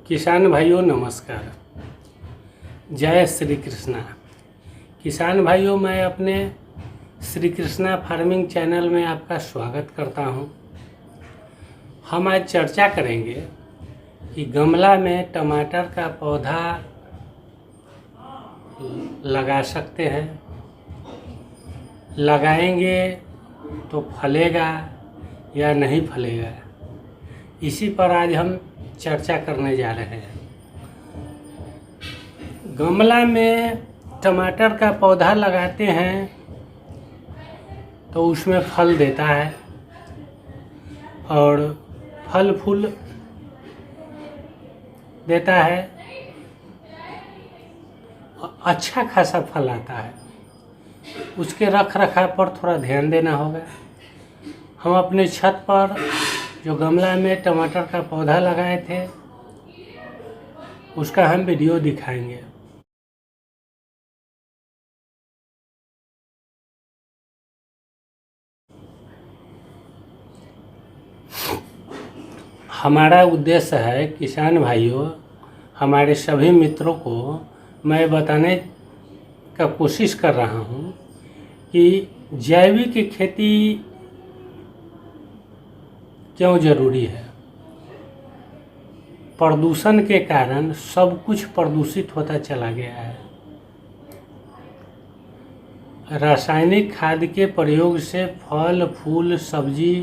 किसान भाइयों नमस्कार। जय श्री कृष्णा। किसान भाइयों, मैं अपने श्री कृष्णा फार्मिंग चैनल में आपका स्वागत करता हूं। हम आज चर्चा करेंगे कि गमला में टमाटर का पौधा लगा सकते हैं, लगाएंगे तो फलेगा या नहीं फलेगा, इसी पर आज हम चर्चा करने जा रहे हैं। गमला में टमाटर का पौधा लगाते हैं तो उसमें फल देता है और फल फूल देता है, अच्छा खासा फल आता है। उसके रख रखाव पर थोड़ा ध्यान देना होगा। हम अपने छत पर जो गमला में टमाटर का पौधा लगाए थे उसका हम वीडियो दिखाएंगे। हमारा उद्देश्य है किसान भाइयों, हमारे सभी मित्रों को मैं बताने का कोशिश कर रहा हूँ कि जैविक खेती क्यों ज़रूरी है। प्रदूषण के कारण सब कुछ प्रदूषित होता चला गया है। रासायनिक खाद के प्रयोग से फल फूल सब्जी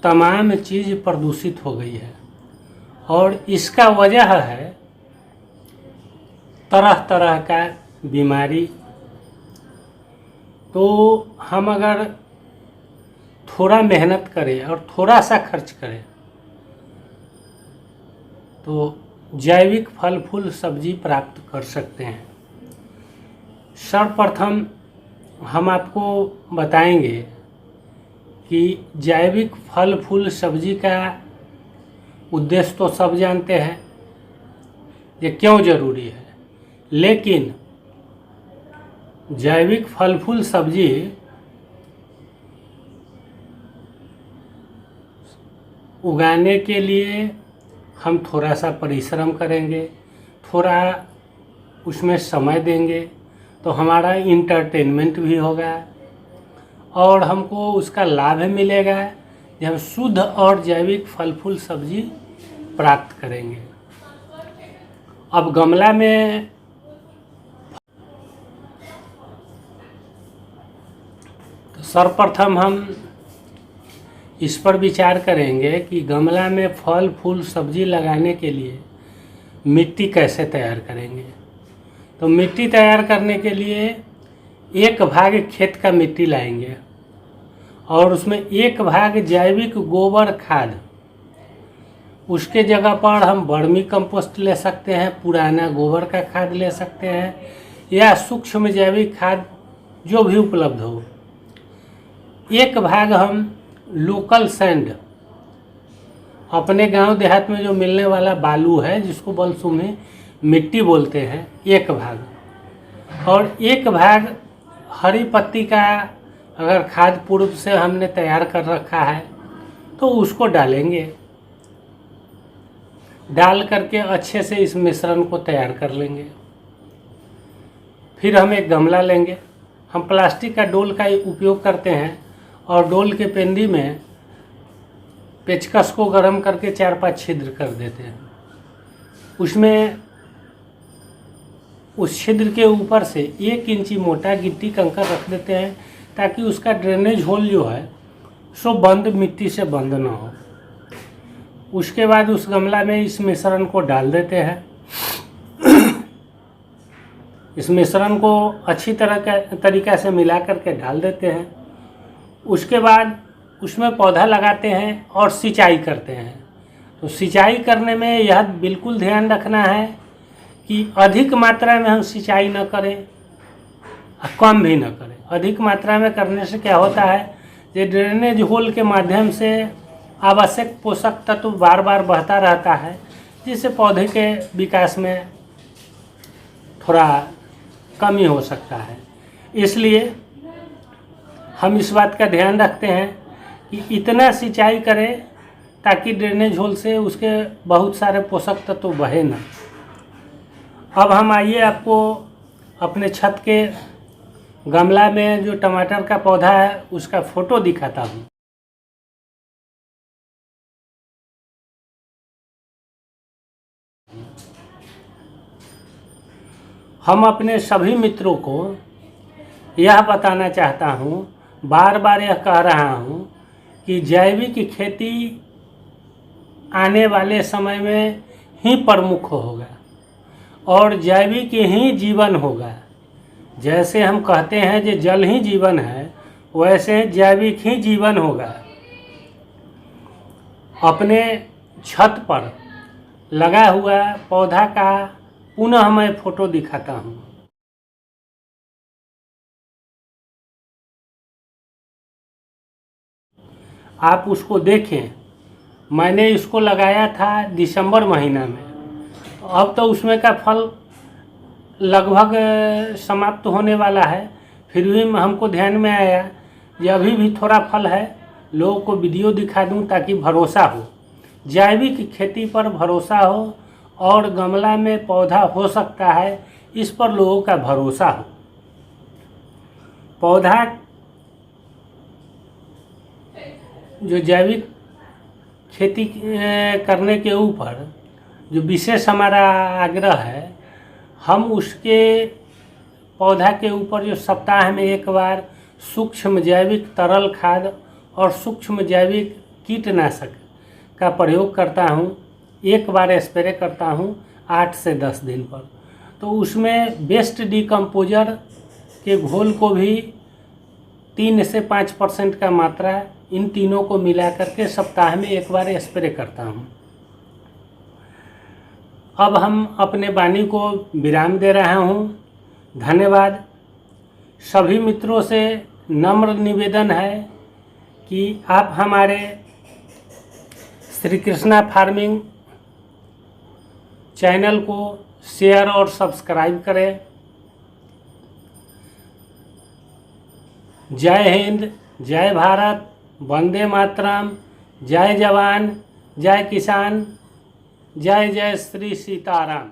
तमाम चीज़ प्रदूषित हो गई है और इसका वजह है तरह तरह का बीमारी। तो हम अगर थोड़ा मेहनत करें और थोड़ा सा खर्च करें तो जैविक फल फूल सब्जी प्राप्त कर सकते हैं। सर्वप्रथम हम आपको बताएंगे कि जैविक फल फूल सब्जी का उद्देश्य तो सब जानते हैं, ये क्यों ज़रूरी है। लेकिन जैविक फल फूल सब्जी उगाने के लिए हम थोड़ा सा परिश्रम करेंगे, थोड़ा उसमें समय देंगे तो हमारा इंटरटेनमेंट भी होगा और हमको उसका लाभ मिलेगा जब हम शुद्ध और जैविक फल फूल सब्जी प्राप्त करेंगे। अब गमला में तो सर्वप्रथम हम इस पर विचार करेंगे कि गमला में फल फूल सब्जी लगाने के लिए मिट्टी कैसे तैयार करेंगे। तो मिट्टी तैयार करने के लिए एक भाग खेत का मिट्टी लाएंगे और उसमें एक भाग जैविक गोबर खाद, उसके जगह पर हम वर्मी कंपोस्ट ले सकते हैं, पुराना गोबर का खाद ले सकते हैं या सूक्ष्म जैविक खाद जो भी उपलब्ध हो। एक भाग हम लोकल सैंड, अपने गांव देहात में जो मिलने वाला बालू है जिसको बलसुमी मिट्टी बोलते हैं, एक भाग, और एक भाग हरी पत्ती का अगर खाद पूर्व से हमने तैयार कर रखा है तो उसको डालेंगे। डाल करके अच्छे से इस मिश्रण को तैयार कर लेंगे। फिर हम एक गमला लेंगे। हम प्लास्टिक का डोल का उपयोग करते हैं और डोल के पेंदी में पेचकस को गर्म करके 4-5 छिद्र कर देते हैं। उसमें उस छिद्र के ऊपर से 1 इंची मोटा गिट्टी कंकर रख देते हैं ताकि उसका ड्रेनेज होल जो है सो बंद, मिट्टी से बंद ना हो। उसके बाद उस गमला में इस मिश्रण को डाल देते हैं। इस मिश्रण को अच्छी तरीक़ा से मिला करके डाल देते हैं। उसके बाद उसमें पौधा लगाते हैं और सिंचाई करते हैं। तो सिंचाई करने में यह बिल्कुल ध्यान रखना है कि अधिक मात्रा में हम सिंचाई न करें और कम भी न करें। अधिक मात्रा में करने से क्या होता है, ये ड्रेनेज होल के माध्यम से आवश्यक पोषक तत्व बार बार बहता रहता है, जिससे पौधे के विकास में थोड़ा कमी हो सकता है। इसलिए हम इस बात का ध्यान रखते हैं कि इतना सिंचाई करें ताकि ड्रेनेज होल से उसके बहुत सारे पोषक तत्व बहे ना। अब हम आइए आपको अपने छत के गमला में जो टमाटर का पौधा है उसका फ़ोटो दिखाता हूँ। हम अपने सभी मित्रों को यह बताना चाहता हूँ, बार बार यह कह रहा हूँ कि जैविक खेती आने वाले समय में ही प्रमुख होगा और जैविक ही जीवन होगा। जैसे हम कहते हैं कि जल ही जीवन है, वैसे जैविक ही जीवन होगा। अपने छत पर लगा हुआ पौधा का पुनः मैं फ़ोटो दिखाता हूँ। आप उसको देखें। मैंने इसको लगाया था दिसंबर महीना में, तो अब तो उसमें का फल लगभग समाप्त होने वाला है। फिर भी हमको ध्यान में आया कि अभी भी थोड़ा फल है, लोगों को वीडियो दिखा दूं ताकि भरोसा हो, जैविक खेती पर भरोसा हो और गमला में पौधा हो सकता है इस पर लोगों का भरोसा हो। पौधा जो जैविक खेती करने के ऊपर जो विशेष हमारा आग्रह है, हम उसके पौधा के ऊपर जो सप्ताह में एक बार सूक्ष्म जैविक तरल खाद और सूक्ष्म जैविक कीटनाशक का प्रयोग करता हूँ। एक बार स्प्रे करता हूँ 8 से 10 दिन पर। तो उसमें बेस्ट डिकम्पोजर के घोल को भी 3 से 5% का मात्रा, इन तीनों को मिला करके सप्ताह में एक बार स्प्रे करता हूँ। अब हम अपने वाणी को विराम दे रहा हूँ। धन्यवाद। सभी मित्रों से नम्र निवेदन है कि आप हमारे श्री कृष्णा फार्मिंग चैनल को शेयर और सब्सक्राइब करें। जय हिंद, जय भारत, वंदे मातरम, जय जवान, जय किसान, जय जय श्री सीताराम।